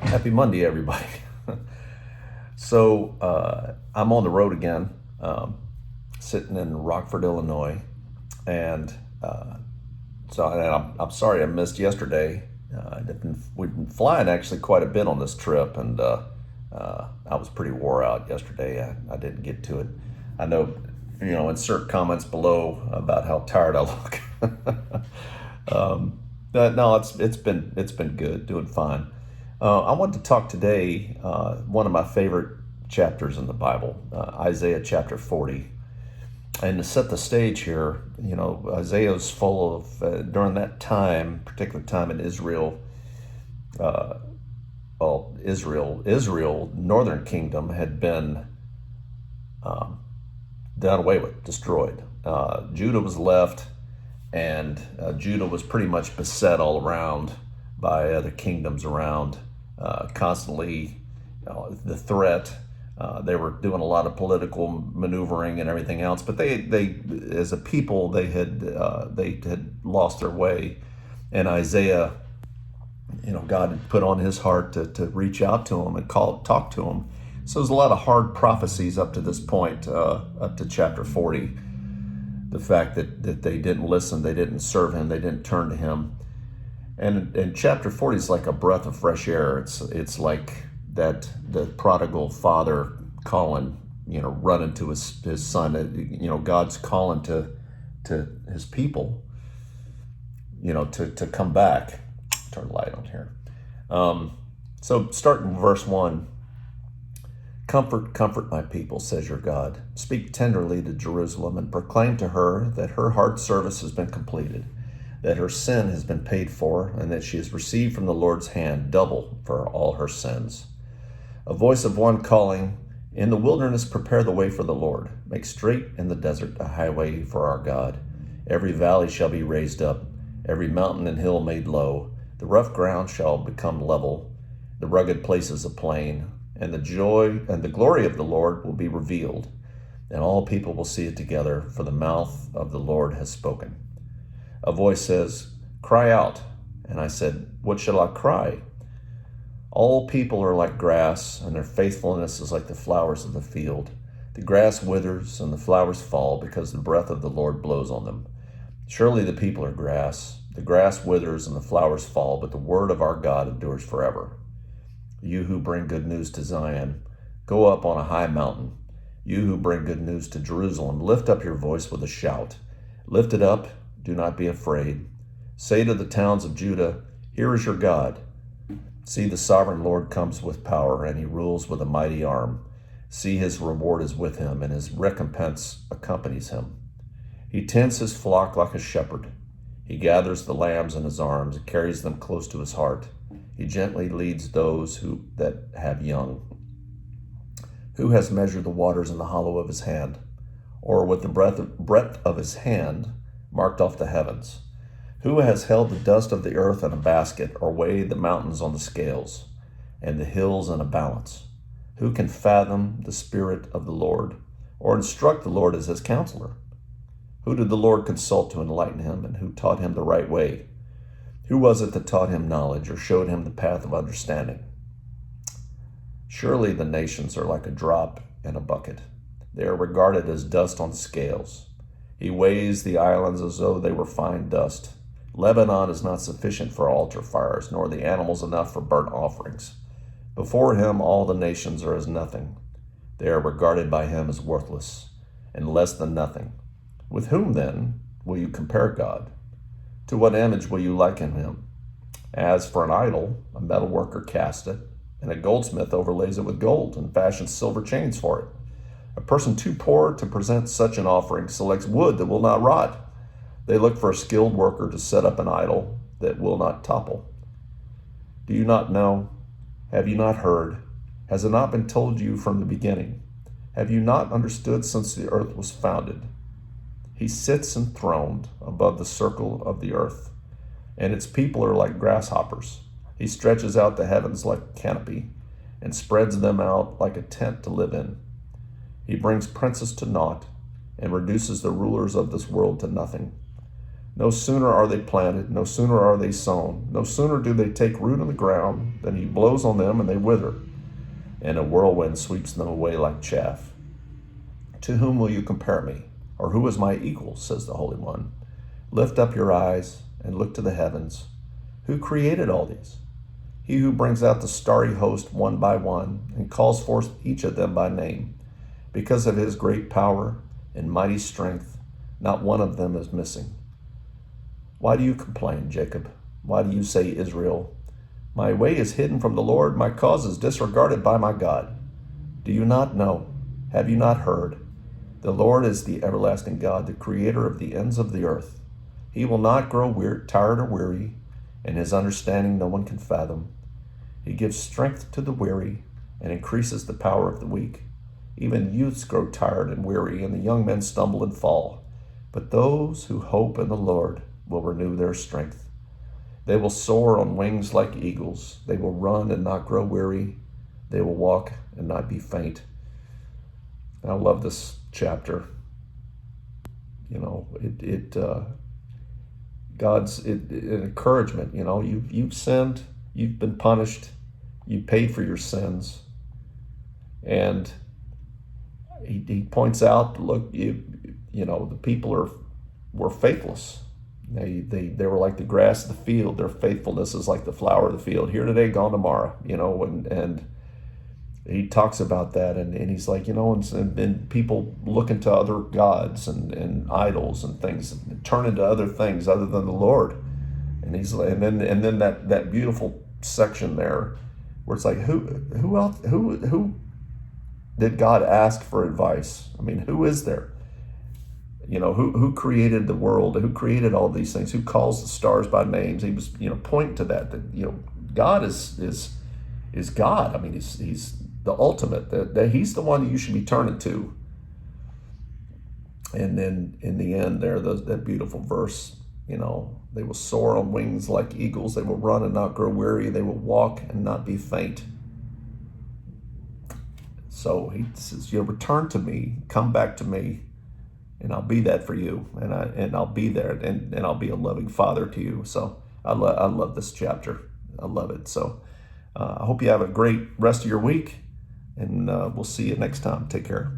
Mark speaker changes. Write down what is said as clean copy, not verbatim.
Speaker 1: Happy Monday, everybody. I'm on the road again, sitting in Rockford, Illinois, and I'm sorry I missed yesterday. We've been flying actually quite a bit on this trip, and I was pretty wore out yesterday. I didn't get to it. I know, insert comments below about how tired I look. But no, it's been good, doing fine. I want to talk today, one of my favorite chapters in the Bible, Isaiah chapter 40. And to set the stage here, Isaiah is full of, during that time, particular time in Israel, Israel, northern kingdom had been done away with, destroyed. Judah was left, and Judah was pretty much beset all around by other kingdoms around, constantly the threat. They were doing a lot of political maneuvering and everything else, but they as a people, they had lost their way. And Isaiah, God had put on his heart to reach out to him and talk to him. So there's a lot of hard prophecies up to this point, up to chapter 40. The fact that they didn't listen, they didn't serve him, they didn't turn to him. And chapter 40 is like a breath of fresh air. It's like that the prodigal father calling, running to his son. God's calling to his people, to come back. Turn the light on here. So starting verse 1. Comfort, comfort my people, says your God. Speak tenderly to Jerusalem and proclaim to her that her hard service has been completed, that her sin has been paid for, and that she has received from the Lord's hand double for all her sins. A voice of one calling, in the wilderness prepare the way for the Lord. Make straight in the desert a highway for our God. Every valley shall be raised up, every mountain and hill made low. The rough ground shall become level, the rugged places a plain. And the joy and the glory of the Lord will be revealed, and all people will see it together, for the mouth of the Lord has spoken. A voice says, cry out. And I said, what shall I cry? All people are like grass, and their faithfulness is like the flowers of the field. The grass withers and the flowers fall because the breath of the Lord blows on them. Surely the people are grass. The grass withers and the flowers fall, but the word of our God endures forever. You who bring good news to Zion, go up on a high mountain. You who bring good news to Jerusalem, lift up your voice with a shout. Lift it up, do not be afraid. Say to the towns of Judah, here is your God. See, the sovereign Lord comes with power, and he rules with a mighty arm. See, his reward is with him, and his recompense accompanies him. He tends his flock like a shepherd. He gathers the lambs in his arms and carries them close to his heart. He gently leads those that have young. Who has measured the waters in the hollow of his hand, or with the breadth of his hand marked off the heavens? Who has held the dust of the earth in a basket, or weighed the mountains on the scales, and the hills in a balance? Who can fathom the Spirit of the Lord, or instruct the Lord as his counselor? Who did the Lord consult to enlighten him, and who taught him the right way? Who was it that taught him knowledge, or showed him the path of understanding? Surely the nations are like a drop in a bucket. They are regarded as dust on scales. He weighs the islands as though they were fine dust. Lebanon is not sufficient for altar fires, nor the animals enough for burnt offerings. Before him all the nations are as nothing. They are regarded by him as worthless and less than nothing. With whom, then, will you compare God? To what image will you liken him? As for an idol, a metal worker casts it, and a goldsmith overlays it with gold and fashions silver chains for it. A person too poor to present such an offering selects wood that will not rot. They look for a skilled worker to set up an idol that will not topple. Do you not know? Have you not heard? Has it not been told you from the beginning? Have you not understood since the earth was founded? He sits enthroned above the circle of the earth, and its people are like grasshoppers. He stretches out the heavens like a canopy and spreads them out like a tent to live in. He brings princes to naught and reduces the rulers of this world to nothing. No sooner are they planted, no sooner are they sown, no sooner do they take root in the ground than he blows on them and they wither, and a whirlwind sweeps them away like chaff. To whom will you compare me? Or who is my equal, says the Holy One? Lift up your eyes and look to the heavens. Who created all these? He who brings out the starry host one by one and calls forth each of them by name. Because of his great power and mighty strength, not one of them is missing. Why do you complain, Jacob? Why do you say, Israel? My way is hidden from the Lord, my cause is disregarded by my God. Do you not know? Have you not heard? The Lord is the everlasting God, the creator of the ends of the earth. He will not grow tired or weary, and his understanding no one can fathom. He gives strength to the weary and increases the power of the weak. Even youths grow tired and weary, and the young men stumble and fall. But those who hope in the Lord will renew their strength. They will soar on wings like eagles. They will run and not grow weary. They will walk and not be faint. I love this chapter. You know, God's an encouragement. You know, you've sinned, you've been punished, you paid for your sins, and he points out, look, you know, the people were faithless. They were like the grass of the field. Their faithfulness is like the flower of the field. Here today, gone tomorrow. You know, and he talks about that, and he's like, you know, and people look into other gods and idols and things, and turn into other things other than the Lord. And he's and then that beautiful section there where it's like, who did God ask for advice? I mean, who is there? You know, who created the world? Who created all these things? Who calls the stars by names? He was, you know, pointing to that you know, God is God. I mean, he's the ultimate. That he's the one that you should be turning to. And then in the end, there, that beautiful verse. You know, they will soar on wings like eagles. They will run and not grow weary. They will walk and not be faint. So he says, you know, return to me, come back to me, and I'll be that for you, and I'll be there, and I'll be a loving father to you. So I love this chapter. I love it. So I hope you have a great rest of your week, and we'll see you next time. Take care.